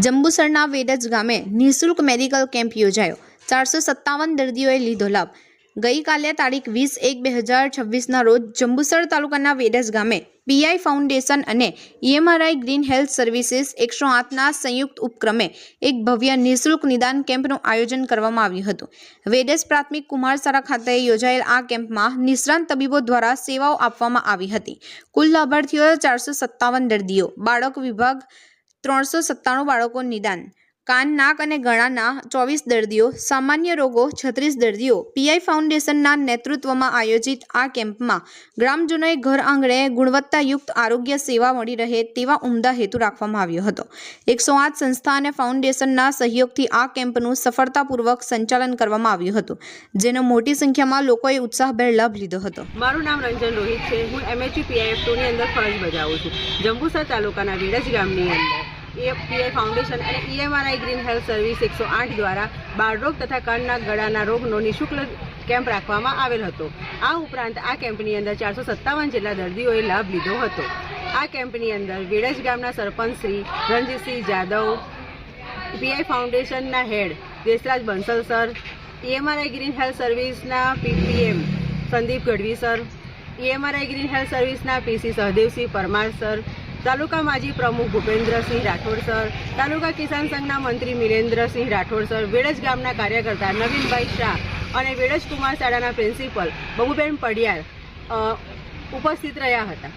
જંબુસરના વેડજ ગામે નિઃશુલ્ક medical camp યોજાયો। 457 દર્દીઓએ લીધો લાભ। ગઈકાલે તારીખ 20/1/2026ના રોજ જંબુસર તાલુકાના વેડજ ગામે પીઆઈ ફાઉન્ડેશન અને EMRI ગ્રીન હેલ્થ સર્વિસીસ 108ના સંયુક્ત ઉપક્રમે એક ભવ્ય નિઃશુલ્ક નિદાન કેમ્પનું આયોજન કરવામાં આવ્યું હતું। વેડજ પ્રાથમિક કુમારસારા ખાતે યોજાયેલ આ કેમ્પમાં નિષ્ણાંત તબીબો દ્વારા સેવાઓ આપવામાં આવી હતી। કુલ લાભાર્થીઓ 457 દર્દીઓ, બાળક વિભાગ 397 બાળકો નિદાન, કાન નાક અને ગળાના 24 દર્દીઓ, સામાન્ય રોગો 36 દર્દીઓ। પીઆઈ ફાઉન્ડેશનના નેતૃત્વમાં આયોજિત આ કેમ્પમાં ગ્રામજનોએ ઘર આંગણે ગુણવત્તાયુક્ત આરોગ્ય સેવા મળી રહે તેવા ઉમદા હેતુ રાખવામાં આવ્યો હતો। 108 સંસ્થા અને ફાઉન્ડેશનના સહયોગથી આ કેમ્પનું સફળતાપૂર્વક સંચાલન કરવામાં આવ્યું હતું, જેનો મોટી સંખ્યામાં લોકોએ ઉત્સાહભેર લાભ લીધો હતો। મારું નામ રંજન રોહિત છે। હું MHU PIF2ની અંદર ફરજ બજાવું છું। જંબુસર તાલુકાના વેડજ ગામની અંદર પીઆઈ ફાઉન્ડેશન અને EMRI ગ્રીન હેલ્થ સર્વિસ 108 દ્વારા બાળરોગ તથા કાનના ગળાના રોગનો નિઃશુલ્ક કેમ્પ રાખવામાં આવેલ હતો। આ ઉપરાંત આ કેમ્પની અંદર 457 જેટલા દર્દીઓએ લાભ લીધો હતો। આ કેમ્પની અંદર વેડજ ગામના સરપંચ શ્રી રણજીતસિંહ જાદવ, પીઆઈ ફાઉન્ડેશનના head Deshraj Bansal sir, EMRI green health સર્વિસના PM Sandeep Gadhvi sir, EMRI green health સર્વિસના PC સહદેવસિંહ પરમાર સર, તાલુકા માજી પ્રમુખ ભૂપેન્દ્રસિંહ રાઠોડ સર, તાલુકા કિસાન સંઘના મંત્રી મિલેન્દ્રસિંહ રાઠોડ સર, વેડજ ગામના કાર્યકર્તા નવીનભાઈ શાહ અને વેડજ કુમાર શાળાના પ્રિન્સિપલ બબુબેન પડિયાર ઉપસ્થિત રહ્યા હતા।